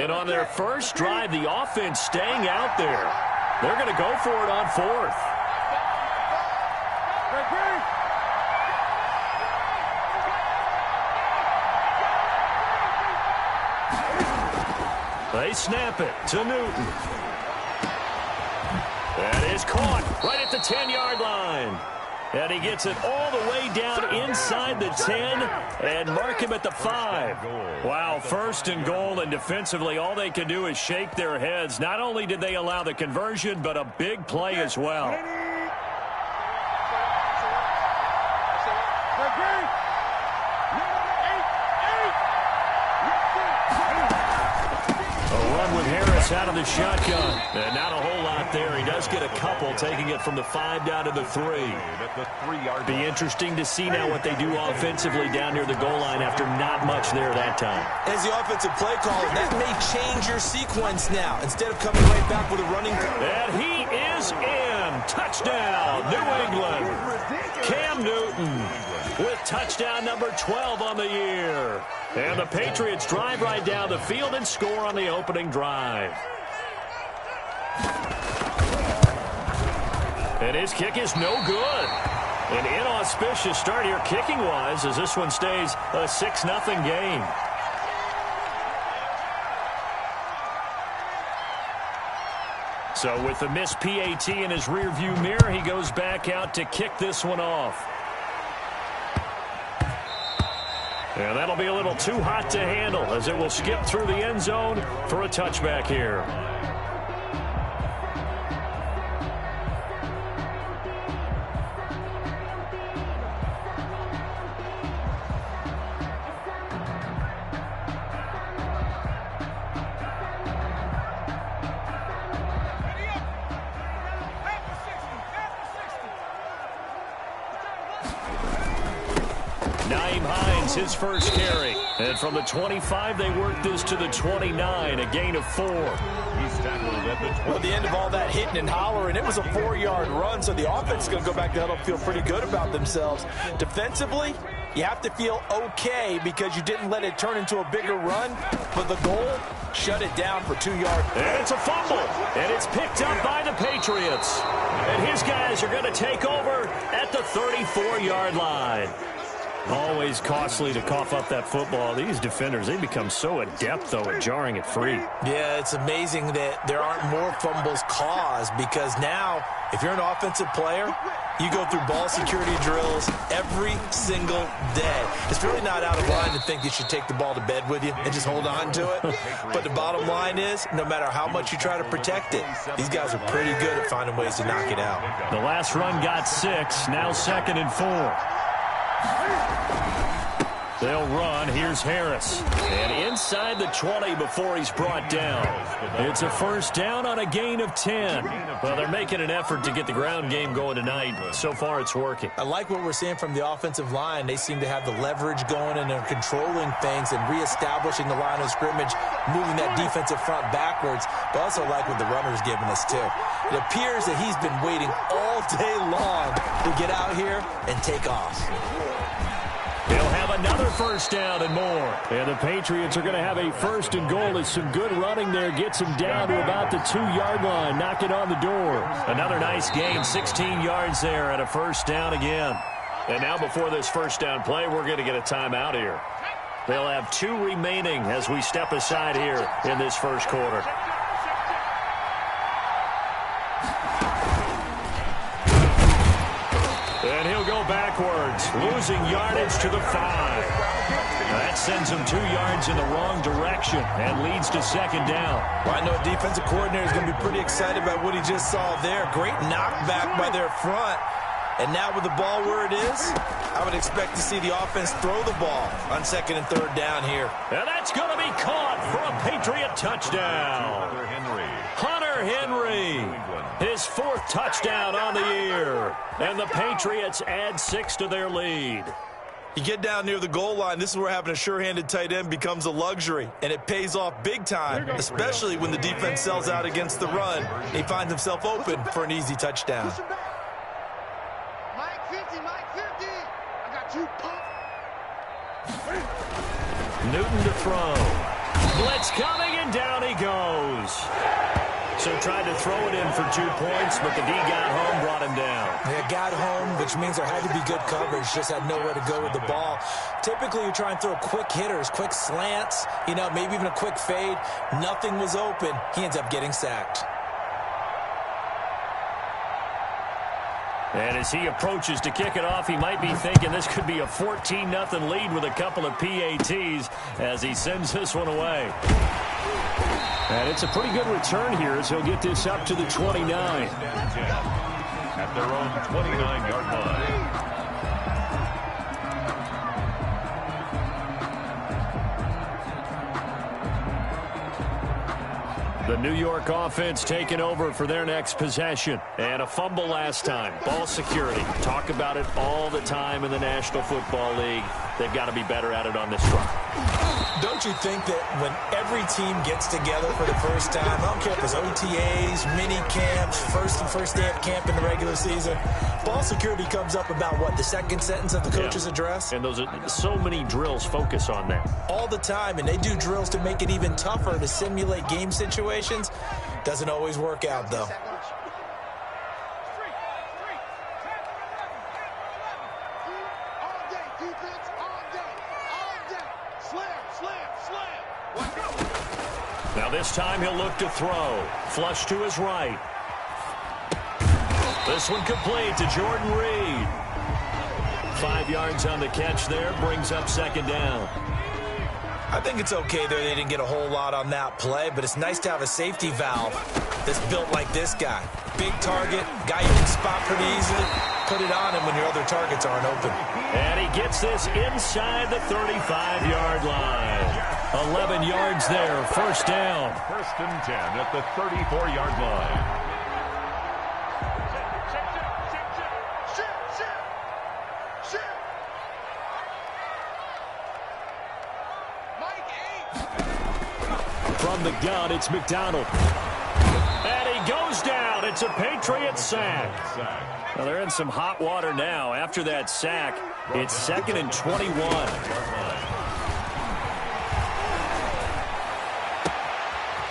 And on their first drive, the offense staying out there. They're going to go for it on fourth. They snap it to Newton. That is caught right at the 10-yard line. And he gets it all the way down inside the 10 and mark him at the 5. Wow, first and goal, and defensively all they can do is shake their heads. Not only did they allow the conversion, but a big play as well. A run with Harris out of the shotgun. And not a whole lot there. He does get a couple, taking it from the 5 down to the 3. Be interesting to see now what they do offensively down near the goal line after not much there that time. As the offensive play caller, that may change your sequence now. Instead of coming right back with a running. And he is in. Touchdown, New England. Cam Newton with touchdown number 12 on the year. And the Patriots drive right down the field and score on the opening drive. And his kick is no good. An inauspicious start here kicking-wise as this one stays a 6-0 game. So with the missed PAT in his rearview mirror, he goes back out to kick this one off. And that'll be a little too hot to handle as it will skip through the end zone for a touchback here. His first carry. And from the 25, they work this to the 29, a gain of 4. He's tackled at the 20. Well, the end of all that hitting and hollering, it was a 4-yard run, so the offense is going to go back to huddle, feel pretty good about themselves. Defensively, you have to feel okay because you didn't let it turn into a bigger run, but the goal, shut it down for 2 yards. And it's a fumble, and it's picked up by the Patriots. And his guys are going to take over at the 34-yard line. Always costly to cough up that football. These defenders, they become so adept, though, at jarring it free. Yeah, it's amazing that there aren't more fumbles caused because now, if you're an offensive player, you go through ball security drills every single day. It's really not out of line to think you should take the ball to bed with you and just hold on to it. But the bottom line is, no matter how much you try to protect it, these guys are pretty good at finding ways to knock it out. The last run got 6, now 2nd and 4. They'll run. Here's Harris. And inside the 20 before he's brought down. It's a first down on a gain of 10. Well, they're making an effort to get the ground game going tonight. So far, it's working. I like what we're seeing from the offensive line. They seem to have the leverage going and they're controlling things and reestablishing the line of scrimmage, moving that defensive front backwards. But also like what the runner's giving us, too. It appears that he's been waiting all day long to get out here and take off. He'll have another first down and more. And the Patriots are going to have a first and goal as some good running there gets him down to about the 2-yard line, knocking on the door. Another nice gain, 16 yards there and a first down again. And now before this first down play, we're going to get a timeout here. They'll have 2 remaining as we step aside here in this first quarter. And he'll go backwards, losing yardage to the 5. That sends him 2 yards in the wrong direction and leads to second down. Well, I know a defensive coordinator is going to be pretty excited about what he just saw there. Great knockback by their front. And now with the ball where it is, I would expect to see the offense throw the ball on 2nd and 3rd down here. And that's going to be caught for a Patriot touchdown. Hunter Henry, his 4th touchdown on the year. And the Patriots add 6 to their lead. You get down near the goal line, this is where having a sure-handed tight end becomes a luxury, and it pays off big time, especially when the defense sells out against the run. He finds himself open for an easy touchdown. Mike 50, Mike 50. I got 2 pump. Newton to throw. Blitz coming, and down he goes. So tried to throw it in for 2 points, but the D got home, brought him down. They got home, which means there had to be good coverage. Just had nowhere to go with the ball. Typically, you try and throw quick hitters, quick slants, maybe even a quick fade. Nothing was open. He ends up getting sacked. And as he approaches to kick it off, he might be thinking this could be a 14-0 lead with a couple of PATs as he sends this one away. And it's a pretty good return here as he'll get this up to the 29. At their own 29-yard line. The New York offense taking over for their next possession. And a fumble last time. Ball security. Talk about it all the time in the National Football League. They've got to be better at it on this front. Don't you think that when every team gets together for the first time, I don't care if it's OTAs, mini camps, first day of camp in the regular season, ball security comes up about what, the second sentence of the coach's address? And those are so many drills focus on that. All the time, and they do drills to make it even tougher to simulate game situations. Doesn't always work out, though. Now this time he'll look to throw. Flush to his right. This one complete to Jordan Reed. 5 yards on the catch there. Brings up second down. I think it's okay there. They didn't get a whole lot on that play, but it's nice to have a safety valve that's built like this guy. Big target, guy you can spot pretty easily. Put it on him when your other targets aren't open. And he gets this inside the 35-yard line. 11 yards there, first down. First and 10 at the 34-yard line. From the gun, it's McDonald. And he goes down. It's a Patriot sack. Well, they're in some hot water now. After that sack, it's 2nd and 21.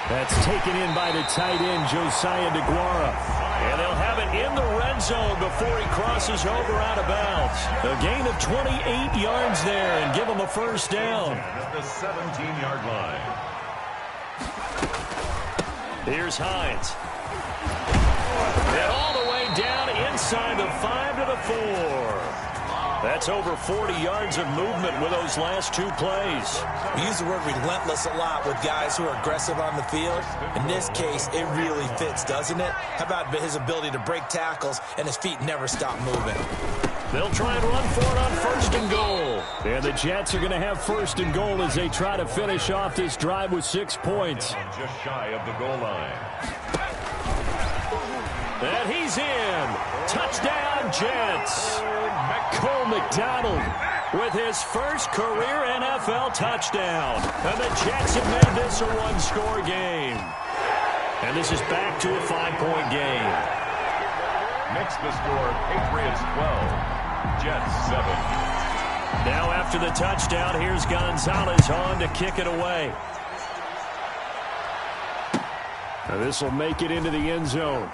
That's taken in by the tight end, Josiah DeGuara. And they'll have it in the red zone before he crosses over out of bounds. A gain of 28 yards there and give him a first down. At the 17-yard line. Here's Hines. And all the way down inside the 5 to the 4. That's over 40 yards of movement with those last 2 plays. We use the word relentless a lot with guys who are aggressive on the field. In this case, it really fits, doesn't it? How about his ability to break tackles and his feet never stop moving? They'll try and run for it on 1st and goal. And the Jets are going to have 1st and goal as they try to finish off this drive with 6 points. Just shy of the goal line. And he's in. Touchdown, Jets. Cole McDonald with his first career NFL touchdown. And the Jets have made this a one-score game. And this is back to a 5-point game. Makes the score Patriots 12, Jets 7. Now after the touchdown, here's Gonzalez on to kick it away. Now this will make it into the end zone.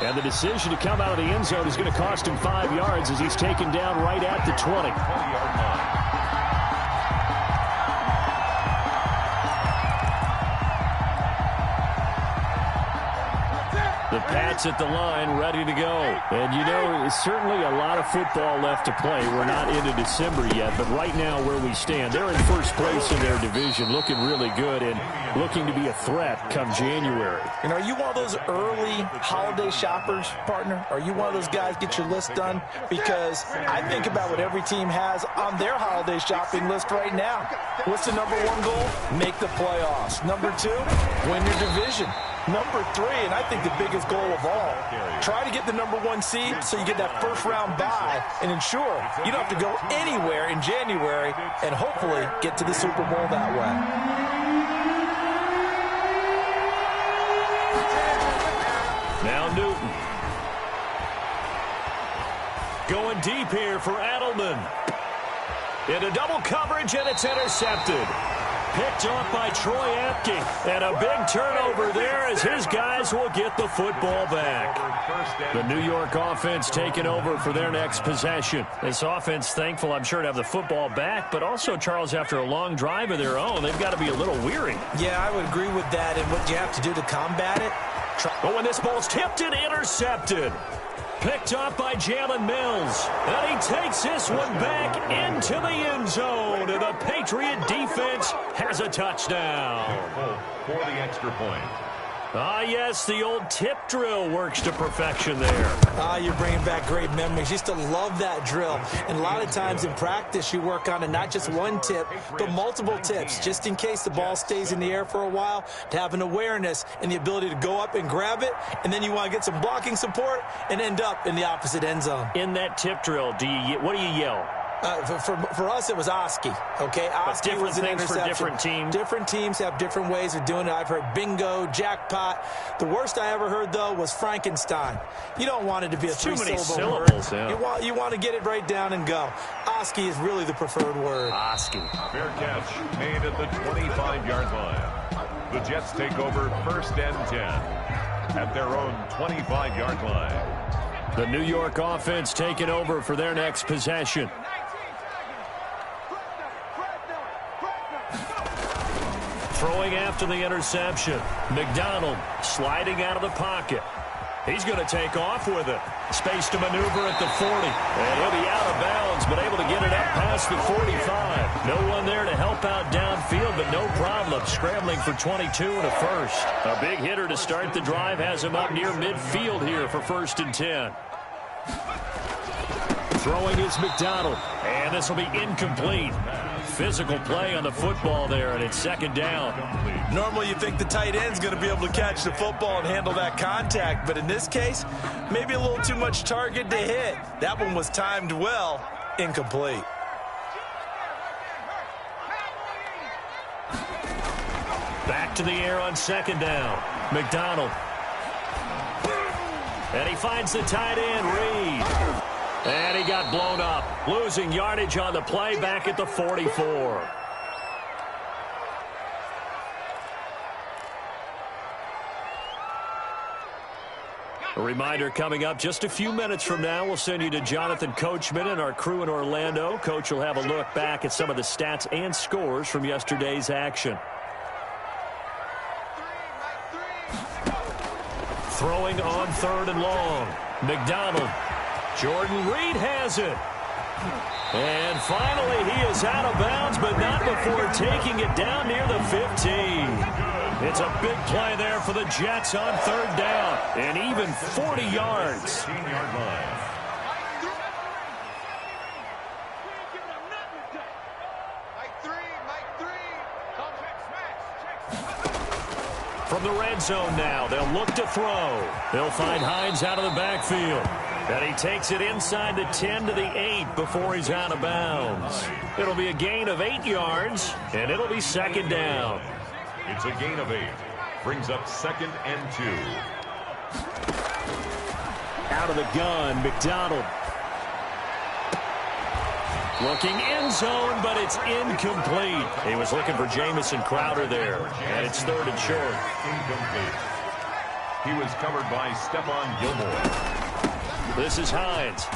And the decision to come out of the end zone is going to cost him 5 yards as he's taken down right at the 20. 20-yard line. The Pats at the line, ready to go. And, there's certainly a lot of football left to play. We're not into December yet, but right now where we stand, they're in first place in their division, looking really good and looking to be a threat come January. Are you one of those early holiday shoppers, partner? Are you one of those guys get your list done? Because I think about what every team has on their holiday shopping list right now. What's the number 1 goal? Make the playoffs. Number 2, win your division. Number 3, and I think the biggest goal of all, try to get the number 1 seed so you get that first-round bye and ensure you don't have to go anywhere in January and hopefully get to the Super Bowl that way. Now Newton. Going deep here for Adelman. Into double coverage, and it's intercepted. Picked off by Troy Apke. And a big turnover there as his guys will get the football back. The New York offense taking over for their next possession. This offense thankful, I'm sure, to have the football back, but also, Charles, after a long drive of their own, they've got to be a little weary. Yeah, I would agree with that, and what you have to do to combat it. But when this ball's tipped and intercepted. Picked off by Jalen Mills. And he takes this one back into the end zone. And the Patriot defense has a touchdown. For the extra point. Ah, yes, the old tip drill works to perfection there. You're bringing back great memories. Used to love that drill. And a lot of times in practice, you work on it, not just one tip, but multiple tips, just in case the ball stays in the air for a while, to have an awareness and the ability to go up and grab it, and then you want to get some blocking support and end up in the opposite end zone. In that tip drill, what do you yell? For us, it was Oski. Okay, Oski was an interception. For different teams. Different teams have different ways of doing it. I've heard bingo, jackpot. The worst I ever heard, though, was Frankenstein. You don't want it to be a three-syllable word. Yeah. You want to get it right down and go. Oski is really the preferred word. Oski. Fair catch made at the 25-yard line. The Jets take over 1st and 10 at their own 25-yard line. The New York offense taking over for their next possession. Throwing after the interception. McDonald sliding out of the pocket. He's going to take off with it. Space to maneuver at the 40. And he'll be out of bounds, but able to get it up past the 45. No one there to help out downfield, but no problem. Scrambling for 22 and a first. A big hitter to start the drive has him up near midfield here for 1st and 10. Throwing is McDonald. And this will be incomplete. Physical play on the football there, and it's 2nd down. Normally you think the tight end's going to be able to catch the football and handle that contact, but in this case, maybe a little too much target to hit. That one was timed well, incomplete. Back to the air on 2nd down. McDonald. And he finds the tight end, Reed. And he got blown up, losing yardage on the play back at the 44. A reminder coming up just a few minutes from now, we'll send you to Jonathan Coachman and our crew in Orlando. Coach will have a look back at some of the stats and scores from yesterday's action. Throwing on 3rd and long. McDonald. Jordan Reed has it. And finally, he is out of bounds, but not before taking it down near the 15. It's a big play there for the Jets on 3rd down. And even 40 yards. 15-yard line. From the red zone now, they'll look to throw. They'll find Hines out of the backfield. And he takes it inside the 10 to the 8 before he's out of bounds. It'll be a gain of 8 yards, and it'll be 2nd down. It's a gain of 8. Brings up 2nd and 2. Out of the gun, McDonald. Looking end zone, but it's incomplete. He was looking for Jamison Crowder there, and it's 3rd and short. Incomplete. He was covered by Stephon Gilmore. This is Hines.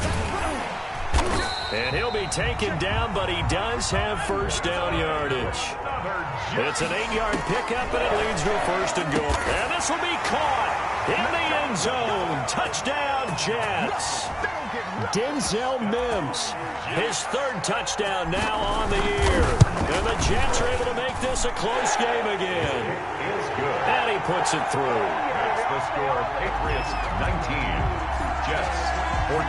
And he'll be taken down, but he does have 1st down yardage. It's an 8-yard pickup, and it leads to a 1st and goal. And this will be caught in the end zone. Touchdown, Jets. Denzel Mims, his 3rd touchdown now on the year. And the Jets are able to make this a close game again. And he puts it through. That's the score. Patriots 19. Jets 14.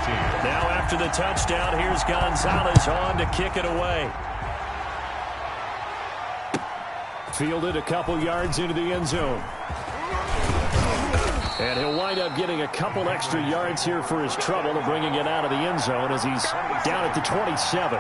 Now after the touchdown, here's Gonzalez on to kick it away. Fielded a couple yards into the end zone. And he'll wind up getting a couple extra yards here for his trouble of bringing it out of the end zone as he's down at the 27.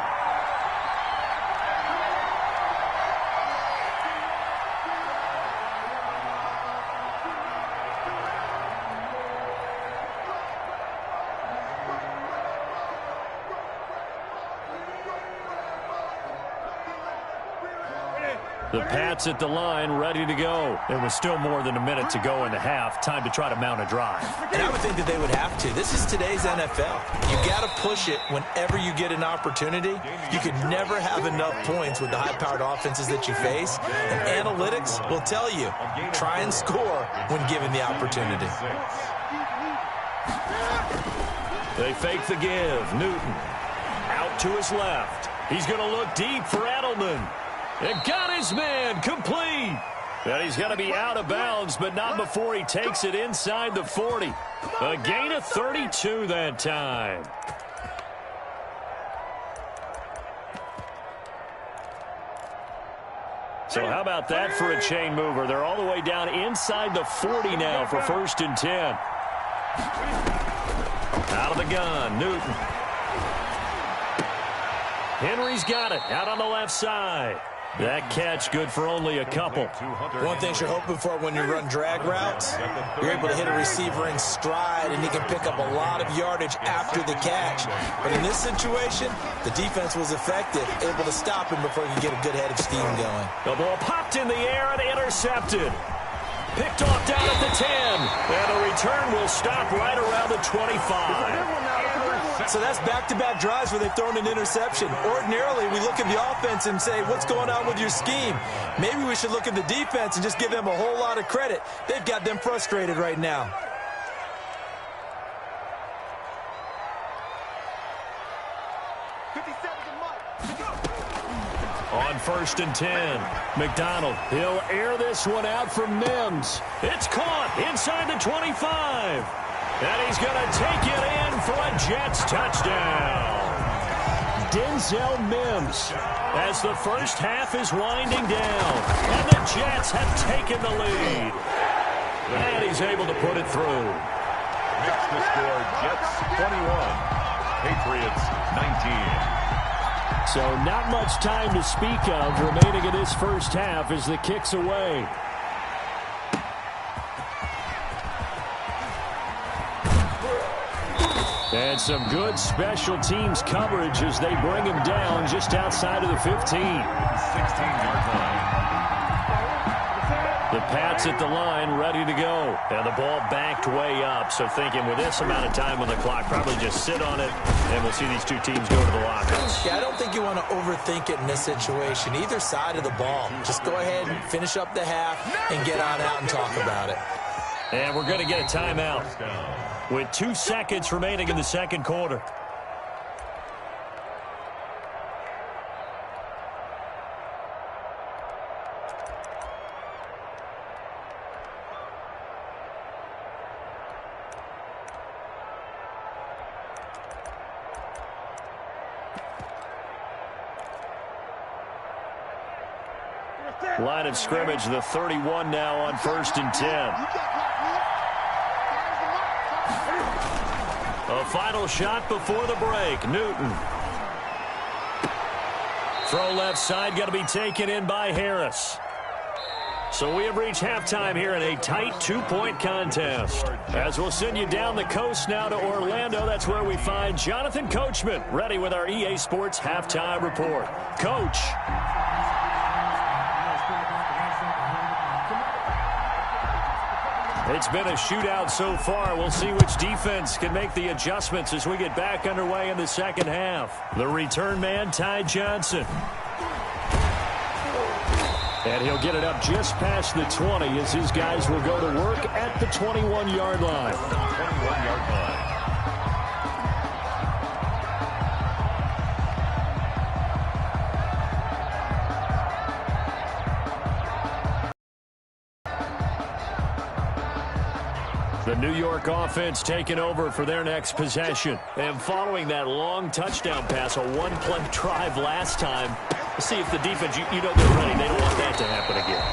The Pats at the line, ready to go. There was still more than a minute to go in the half. Time to try to mount a drive. And I would think that they would have to. This is today's NFL. You got to push it whenever you get an opportunity. You could never have enough points with the high-powered offenses that you face. And analytics will tell you, try and score when given the opportunity. They fake the give. Newton out to his left. He's going to look deep for Edelman. It got his man complete. And he's going to be out of bounds, but not before he takes it inside the 40. A gain of 32 that time. So how about that for a chain mover? They're all the way down inside the 40 now for 1st and 10. Out of the gun, Newton. Henry's got it out on the left side. That catch good for only a couple. One thing you're hoping for when you run drag routes, you're able to hit a receiver in stride, and he can pick up a lot of yardage after the catch. But in this situation, the defense was effective, able to stop him before he could get a good head of steam going. The ball popped in the air and intercepted. Picked off down at the 10. And the return will stop right around the 25. So that's back-to-back drives where they've thrown an interception. Ordinarily, we look at the offense and say, what's going on with your scheme? Maybe we should look at the defense and just give them a whole lot of credit. They've got them frustrated right now. On 1st and 10, McDonald, he'll air this one out for Mims. It's caught inside the 25. And he's going to take it in for a Jets touchdown. Denzel Mims, as the first half is winding down. And the Jets have taken the lead. And he's able to put it through. Next to score, Jets 21, Patriots 19. So not much time to speak of remaining in this first half as the kick's away. And some good special teams coverage as they bring him down just outside of the 15. 16-yard line. The Pats at the line, ready to go. And the ball backed way up. So thinking with this amount of time on the clock, probably just sit on it, and we'll see these two teams go to the lockouts. Yeah, I don't think you want to overthink it in this situation. Either side of the ball. Just go ahead and finish up the half and get on out and talk about it. And we're going to get a timeout with 2 seconds remaining in the second quarter. Line of scrimmage, the 31 now on 1st and 10. A final shot before the break. Newton. Throw left side, got to be taken in by Harris. So we have reached halftime here in a tight 2-point contest. As we'll send you down the coast now to Orlando, that's where we find Jonathan Coachman, ready with our EA Sports halftime report. Coach. It's been a shootout so far. We'll see which defense can make the adjustments as we get back underway in the second half. The return man, Ty Johnson. And he'll get it up just past the 20 as his guys will go to work at the 21-yard line. 21-yard line. The New York offense taking over for their next possession. And following that long touchdown pass, a one-play drive last time, let's see if the defense, you know they're ready. They don't want that to happen again.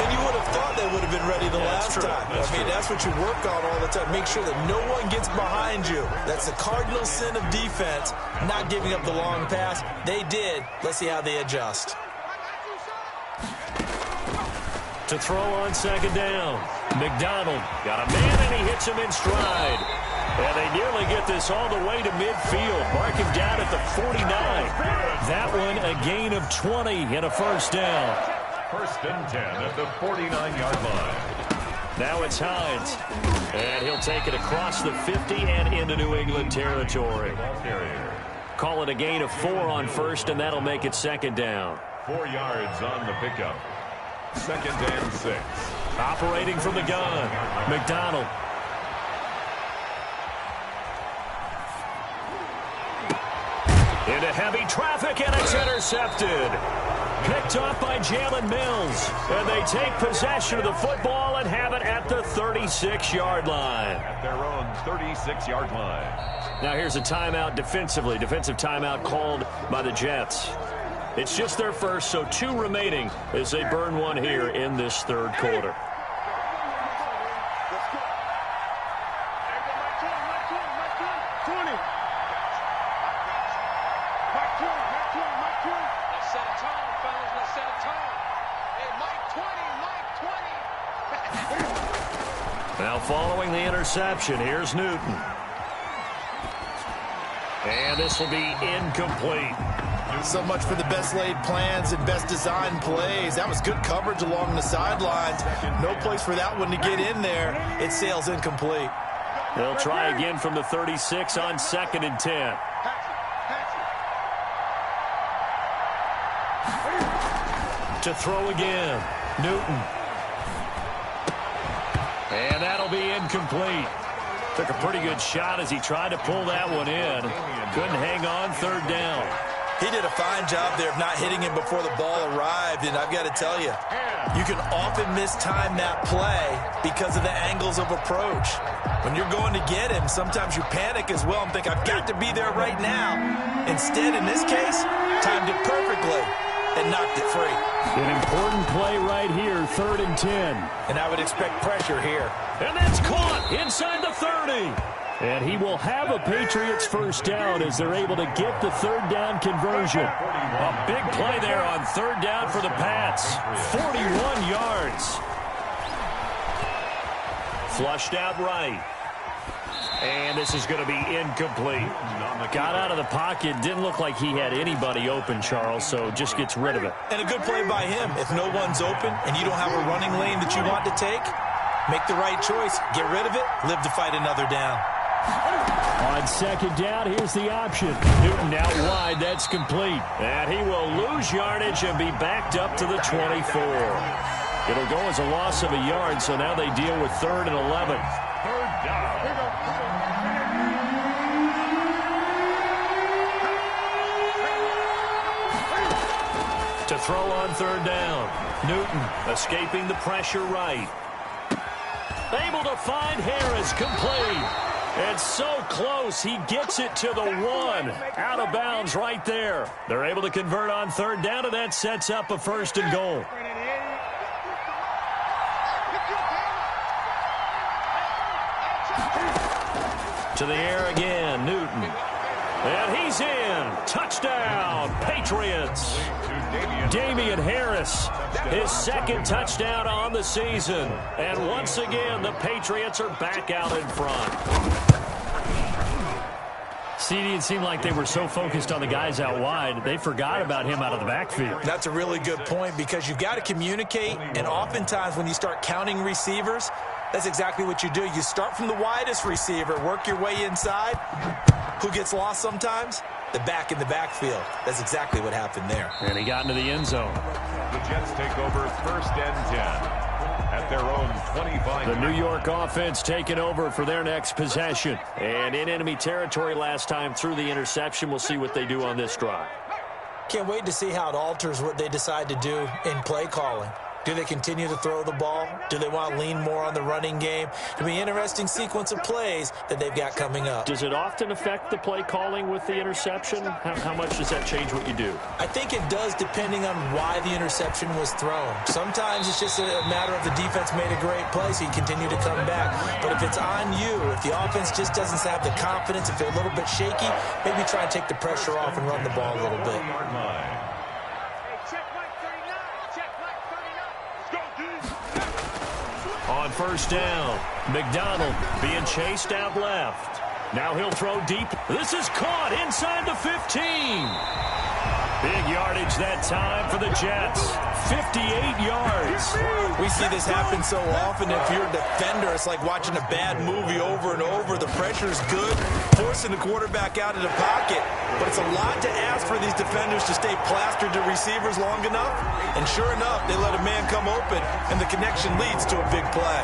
And you would have thought they would have been ready the last time. That's what you work on all the time. Make sure that no one gets behind you. That's the cardinal sin of defense, not giving up the long pass. They did. Let's see how they adjust. To throw on second down. McDonald got a man, and he hits him in stride. And they nearly get this all the way to midfield. Mark him down at the 49. That one a gain of 20 and a first down. First and 10 at the 49-yard line. Now it's Hines. And he'll take it across the 50 and into New England territory. Call it a gain of 4 on first, and that'll make it second down. 4 yards on the pickup. Second and 6. Operating from the gun, McDonald. Into heavy traffic, and it's intercepted. Picked off by Jalen Mills. And they take possession of the football and have it at the 36-yard line. At their own 36-yard line. Now here's a timeout defensively. Defensive timeout called by the Jets. It's just their first, so 2 remaining as they burn one here in this third quarter. Now following the interception, here's Newton. And this will be incomplete. So much for the best laid plans and best designed plays. That was good coverage along the sidelines. No place for that one to get in there. It sails incomplete. They'll try again from the 36 on second and 10. To throw again, Newton. And that'll be incomplete. Took a pretty good shot as he tried to pull that one in. Couldn't hang on, third down. He did a fine job there of not hitting him before the ball arrived, and I've got to tell you, you can often mistime that play because of the angles of approach. When you're going to get him, sometimes you panic as well and think, I've got to be there right now. Instead, in this case, timed it perfectly and knocked it free. An important play right here, third and 10. And I would expect pressure here. And that's caught inside the 30. And he will have a Patriots first down as they're able to get the third down conversion. A big play there on third down for the Pats. 41 yards. Flushed out right. And this is going to be incomplete. Got out of the pocket. Didn't look like he had anybody open, Charles, so just gets rid of it. And a good play by him. If no one's open and you don't have a running lane that you want to take, make the right choice. Get rid of it. Live to fight another down. On second down, here's the option. Newton out wide. That's complete. And he will lose yardage and be backed up to the 24. It'll go as a loss of a yard, so now they deal with third and 11. Third down. To throw on third down. Newton escaping the pressure right. Able to find Harris, complete. And so close, he gets it to the 1. Out of bounds right there. They're able to convert on third down, and that sets up a first and goal. To the air again, Newton. And he's in. Touchdown, Patriots. Damian Harris, his second touchdown on the season. And once again, the Patriots are back out in front. CD, it seemed like they were so focused on the guys out wide, they forgot about him out of the backfield. That's a really good point because you've got to communicate, and oftentimes when you start counting receivers, that's exactly what you do. You start from the widest receiver, work your way inside. Who gets lost sometimes? The back in the backfield. That's exactly what happened there. And he got into the end zone. The Jets take over first and 10 at their own 25. The New York offense taking over for their next possession. And in enemy territory last time through the interception. We'll see what they do on this drive. Can't wait to see how it alters what they decide to do in play calling. Do they continue to throw the ball? Do they want to lean more on the running game? It'll be an interesting sequence of plays that they've got coming up. Does it often affect the play calling with the interception? How much does that change what you do? I think it does depending on why the interception was thrown. Sometimes it's just a matter of the defense made a great play, so you continue to come back. But if it's on you, if the offense just doesn't have the confidence, if they're a little bit shaky, maybe try and take the pressure off and run the ball a little bit. On first down, McDonald being chased out left. Now he'll throw deep. This is caught inside the 15. Big yardage that time for the Jets. 58 yards. We see this happen so often. If you're a defender, it's like watching a bad movie over and over. The pressure's good, forcing the quarterback out of the pocket. But it's a lot to ask for these defenders to stay plastered to receivers long enough. And sure enough, they let a man come open, and the connection leads to a big play.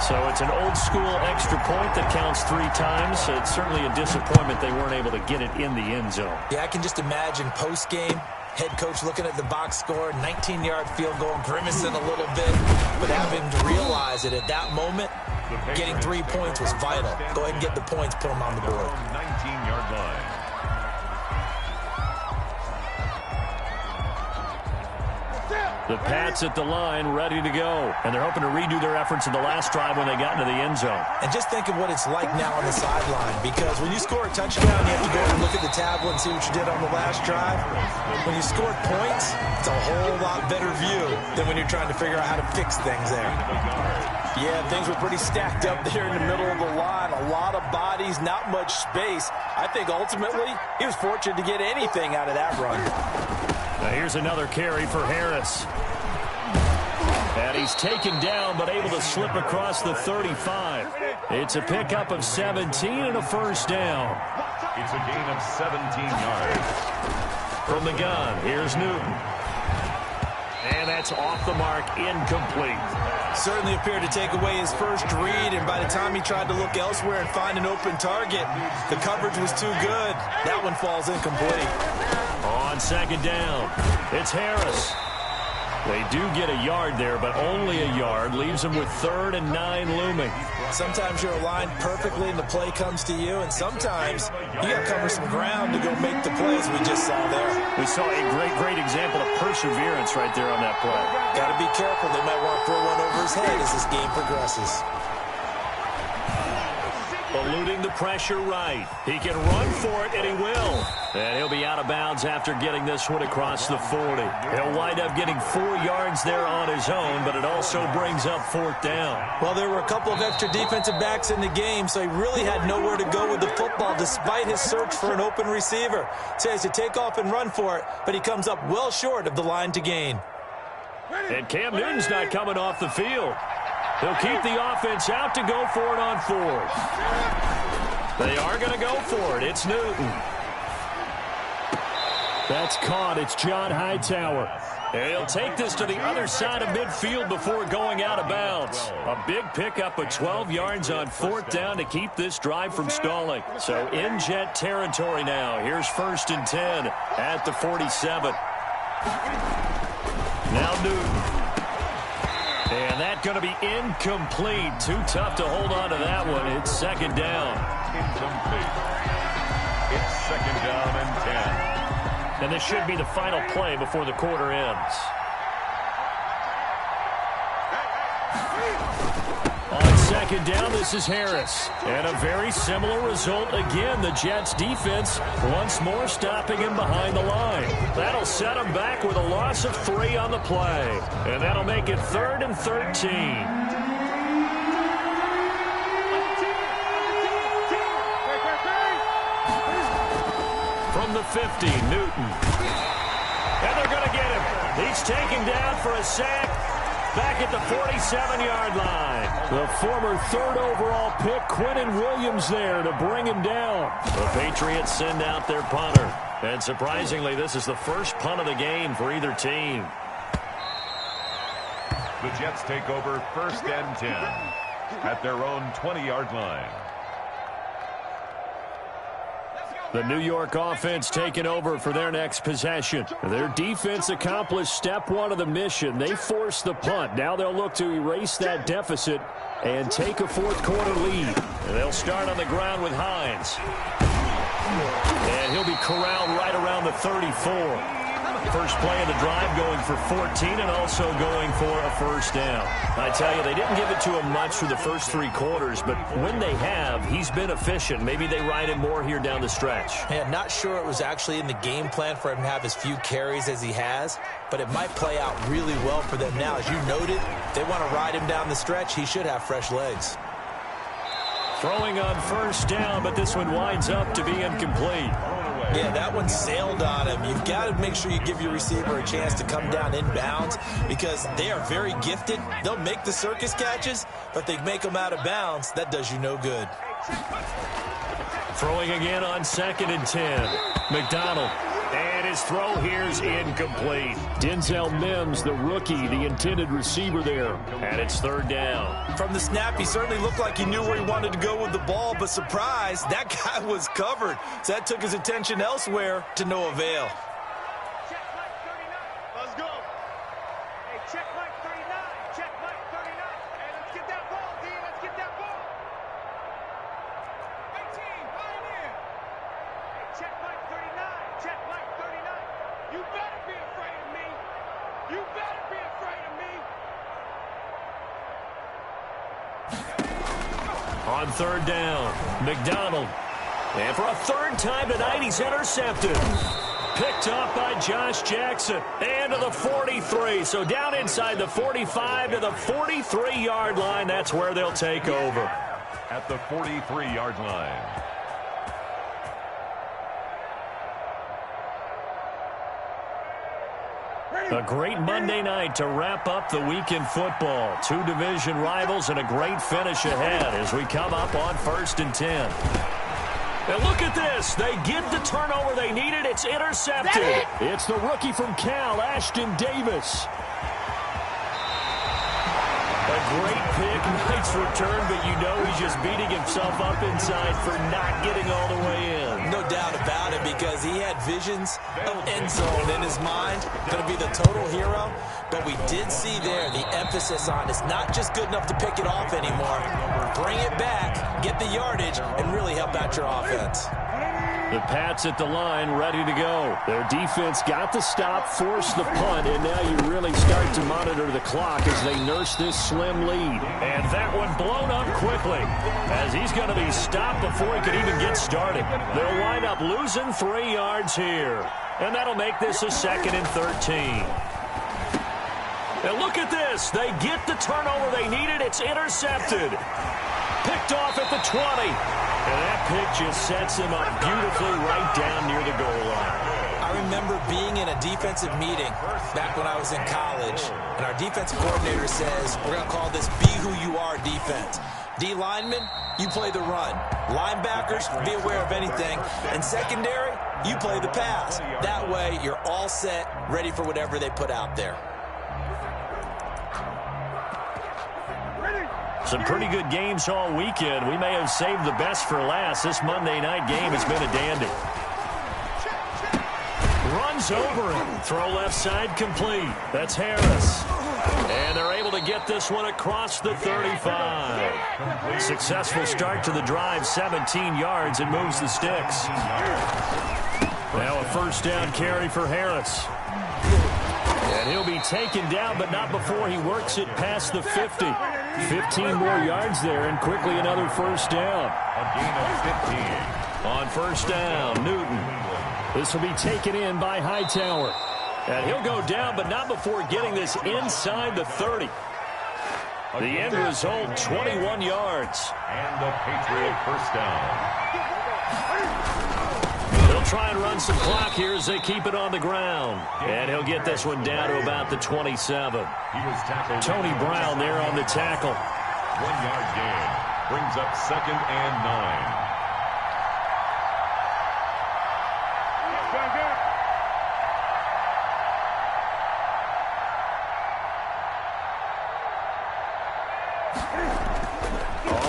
So it's an old-school extra point that counts 3 times. It's certainly a disappointment they weren't able to get it in the end zone. Yeah, I can just imagine post-game, head coach looking at the box score, 19-yard field goal, grimacing a little bit, but having to realize that at that moment, getting 3 points was vital. Go ahead and get the points, put them on the board. 19-yard line. The Pats at the line, ready to go. And they're hoping to redo their efforts in the last drive when they got into the end zone. And just think of what it's like now on the sideline, because when you score a touchdown, you have to go and look at the tablet and see what you did on the last drive. When you scored points, it's a whole lot better view than when you're trying to figure out how to fix things there. Yeah, things were pretty stacked up there in the middle of the line. A lot of bodies, not much space. I think ultimately he was fortunate to get anything out of that run. Now here's another carry for Harris. And he's taken down but able to slip across the 35. It's a pickup of 17 and a first down. It's a gain of 17 yards. From the gun, here's Newton. And that's off the mark, incomplete. Certainly appeared to take away his first read, and by the time he tried to look elsewhere and find an open target, the coverage was too good. That one falls incomplete. On second down, it's Harris. They do get a yard there, but only a yard. Leaves them with 3rd and 9 looming. Sometimes you're aligned perfectly and the play comes to you, and sometimes you got to cover some ground to go make the plays we just saw there. We saw a great example of perseverance right there on that play. Got to be careful. They might want to throw one over his head as this game progresses. Eluding the pressure right. He can run for it, and he will. And he'll be out of bounds after getting this one across the 40. He'll wind up getting 4 yards there on his own, but it also brings up 4th down. Well, there were a couple of extra defensive backs in the game, so he really had nowhere to go with the football despite his search for an open receiver. So he has to take off and run for it, but he comes up well short of the line to gain. And Cam Newton's not coming off the field. He'll keep the offense out to go for it on 4th. They are going to go for it. It's Newton. That's caught. It's John Hightower. He'll take this to the other side of midfield before going out of bounds. A big pickup of 12 yards on 4th down to keep this drive from stalling. So in Jet territory now. Here's 1st and 10 at the 47. Now Newton. And that's going to be incomplete. Too tough to hold on to that one. It's 2nd down. Incomplete. It's 2nd down and 10. And this should be the final play before the quarter ends. On 2nd down, this is Harris. And a very similar result again. The Jets defense once more stopping him behind the line. That'll set him back with a loss of 3 on the play. And that'll make it 3rd and 13. From the 50, Newton. And they're going to get him. He's taken down for a sack. Back at the 47-yard line. The former 3rd overall pick, Quinnen Williams, there to bring him down. The Patriots send out their punter. And surprisingly, this is the first punt of the game for either team. The Jets take over 1st and 10 at their own 20-yard line. The New York offense taking over for their next possession. Their defense accomplished step 1 of the mission. They forced the punt. Now they'll look to erase that deficit and take a 4th quarter lead. And they'll start on the ground with Hines. And he'll be corralled right around the 34. First play of the drive going for 14 and also going for a 1st down. I tell you, they didn't give it to him much for the first 3 quarters, but when they have, he's been efficient. Maybe they ride him more here down the stretch. Yeah, not sure it was actually in the game plan for him to have as few carries as he has, but it might play out really well for them now. As you noted, they want to ride him down the stretch. He should have fresh legs. Throwing on 1st down, but this one winds up to be incomplete. Yeah, that one sailed on him. You've got to make sure you give your receiver a chance to come down inbounds because they are very gifted. They'll make the circus catches, but they make them out of bounds. That does you no good. Throwing again on 2nd and 10. McDonald. And his throw here is incomplete. Denzel Mims, the rookie, the intended receiver there. And it's 3rd down. From the snap, he certainly looked like he knew where he wanted to go with the ball, but surprise, that guy was covered. So that took his attention elsewhere to no avail. Check Mike 39. Let's go. Hey, check Mike 39. Check Mike 39. Hey, let's get that ball, D. Let's get that ball. 18, pioneer. Hey, check Mike 39. Check Mike 39. You better be afraid of me. You better be afraid of me. On 3rd down, McDonald. And for a 3rd time tonight, he's intercepted. Picked up by Josh Jackson. And to the 43. So down inside the 45 to the 43-yard line. That's where they'll take over. At the 43-yard line. A great Monday night to wrap up the week in football. 2 division rivals and a great finish ahead as we come up on 1st and 10. And look at this. They get the turnover they needed. It's intercepted. It's the rookie from Cal, Ashton Davis. A great pick, nice return, but you know he's just beating himself up inside for not getting all the way in. No doubt about it, because he had visions of end zone in his mind. Going to be the total hero. But we did see there the emphasis on it's not just good enough to pick it off anymore. Bring it back, get the yardage, and really help out your offense. The Pats at the line, ready to go. Their defense got the stop, forced the punt, and now you really start to monitor the clock as they nurse this slim lead. And that one blown up quickly as he's going to be stopped before he can even get started. They'll wind up losing 3 yards here. And that'll make this a 2nd and 13. And look at this. They get the turnover they needed. It's intercepted. Picked off at the 20. And that pick just sets him up beautifully right down near the goal line. I remember being in a defensive meeting back when I was in college, and our defensive coordinator says, we're going to call this be who you are defense. D linemen, you play the run. Linebackers, be aware of anything. And secondary, you play the pass. That way, you're all set, ready for whatever they put out there. Some pretty good games all weekend. We may have saved the best for last. This Monday night game has been a dandy. Runs over him. Throw left side complete. That's Harris. And they're able to get this one across the 35. Successful start to the drive, 17 yards, and moves the sticks. Now a 1st down carry for Harris. And he'll be taken down, but not before he works it past the 50. 15 more yards there, and quickly another 1st down. A gain of 15. On 1st down, Newton. This will be taken in by Hightower. And he'll go down, but not before getting this inside the 30. The end result, 21 yards. And the Patriot 1st down. They'll try and run some clock here as they keep it on the ground. And he'll get this one down to about the 27. He was tackled. Tony Brown there on the tackle. 1-yard gain. Brings up 2nd and 9.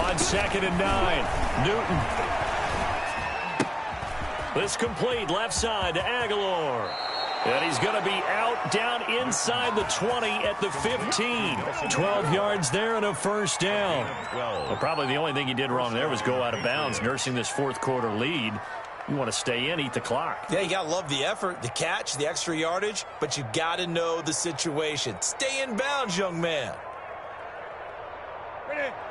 On 2nd and 9, Newton. This complete left side to Aguilar. And he's going to be out down inside the 20 at the 15. 12 yards there and a 1st down. Well, probably the only thing he did wrong there was go out of bounds, nursing this 4th quarter lead. You want to stay in, eat the clock. Yeah, you got to love the effort, the catch, the extra yardage, but you got to know the situation. Stay in bounds, young man.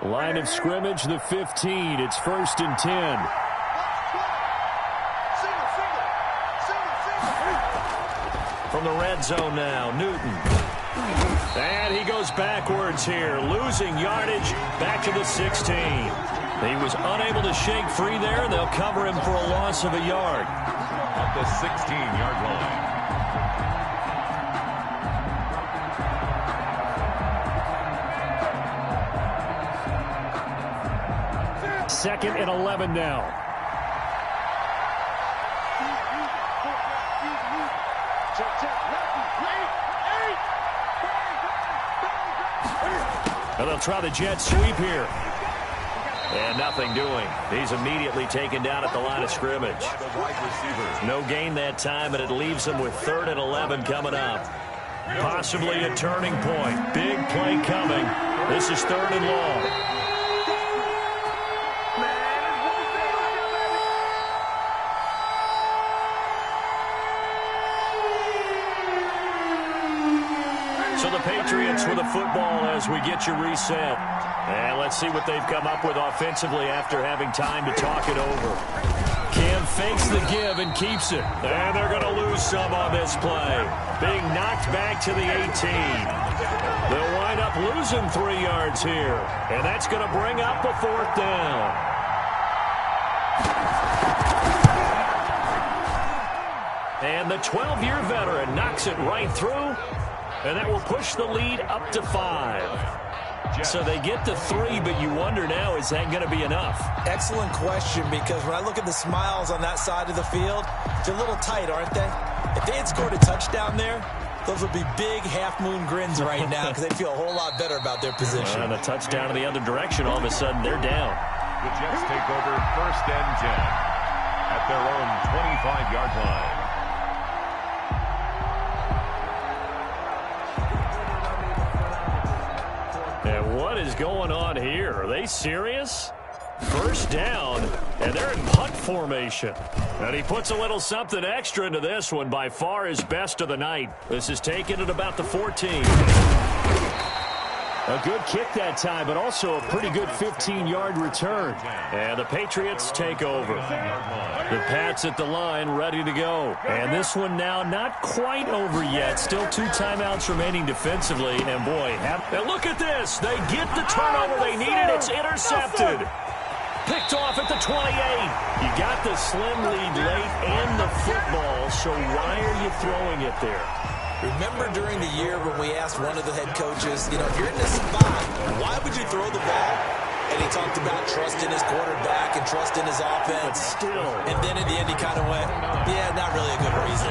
Line of scrimmage, the 15. It's 1st and 10. From the red zone now, Newton. And he goes backwards here, losing yardage back to the 16. He was unable to shake free there, and they'll cover him for a loss of a yard. At the 16-yard line. Second and 11 now. And they'll try the jet sweep here. And nothing doing. He's immediately taken down at the line of scrimmage. No gain that time, and it leaves him with 3rd and 11 coming up. Possibly a turning point. Big play coming. This is 3rd and long. So the Patriots with a football as we get you reset. And let's see what they've come up with offensively after having time to talk it over. Cam fakes the give and keeps it. And they're going to lose some on this play. Being knocked back to the 18. They'll wind up losing 3 yards here. And that's going to bring up a 4th down. And the 12-year veteran knocks it right through. And that will push the lead up to 5. So they get to 3, but you wonder now, is that going to be enough? Excellent question, because when I look at the smiles on that side of the field, they're a little tight, aren't they? If they had scored a touchdown there, those would be big half-moon grins right now because they feel a whole lot better about their position. And a touchdown in the other direction, all of a sudden they're down. The Jets take over 1st and 10 at their own 25-yard line. And what is going on here? Are they serious? 1st down, and they're in punt formation. And he puts a little something extra into this one, by far his best of the night. This is taken at about the 14. A good kick that time, but also a pretty good 15-yard return. And the Patriots take over. The Pats at the line, ready to go. And this one now not quite over yet. Still 2 timeouts remaining defensively. And boy, and look at this. They get the turnover they needed. It's intercepted. Picked off at the 28. You got the slim lead late and the football, so why are you throwing it there? Remember during the year when we asked one of the head coaches, if you're in this spot, why would you throw the ball? And he talked about trust in his quarterback and trust in his offense. But still. And then in the end, he kind of went, yeah, not really a good reason.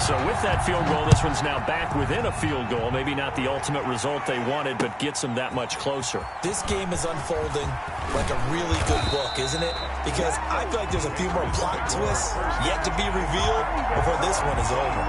So with that field goal, this one's now back within a field goal. Maybe not the ultimate result they wanted, but gets them that much closer. This game is unfolding like a really good book, isn't it? Because I feel like there's a few more plot twists yet to be revealed before this one is over.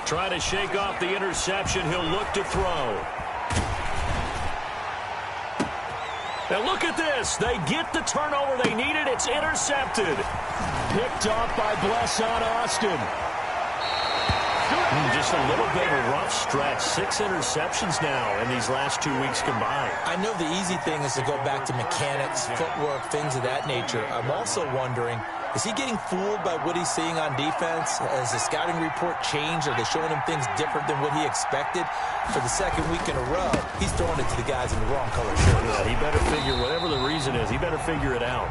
Trying to shake off the interception. He'll look to throw. Now look at this. They get the turnover they needed. It's intercepted. Picked off by Blesson Austin. Just a little bit of a rough stretch. 6 interceptions now in these last 2 weeks combined. I know the easy thing is to go back to mechanics, footwork, things of that nature. I'm also wondering, is he getting fooled by what he's seeing on defense? Has the scouting report changed? Are they showing him things different than what he expected? For the 2nd week in a row, he's throwing it to the guys in the wrong color shirts. Yeah, he better figure, whatever the reason is, he better figure it out.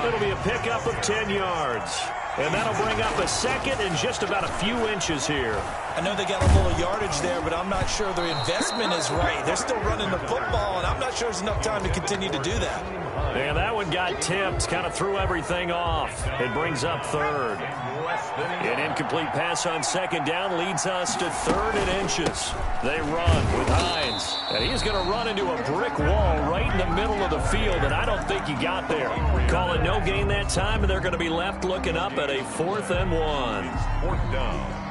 It'll be a pickup of 10 yards. And that'll bring up a 2nd and just about a few inches here. I know they got a little yardage there, but I'm not sure their investment is right. They're still running the football, and I'm not sure there's enough time to continue to do that. And that one got tipped, kind of threw everything off. It brings up 3rd. An incomplete pass on 2nd down leads us to 3rd and inches. They run with Hines. And he's going to run into a brick wall right in the middle of the field, and I don't think he got there. Call it no gain that time, and they're going to be left looking up at a 4th and 1. 4th down.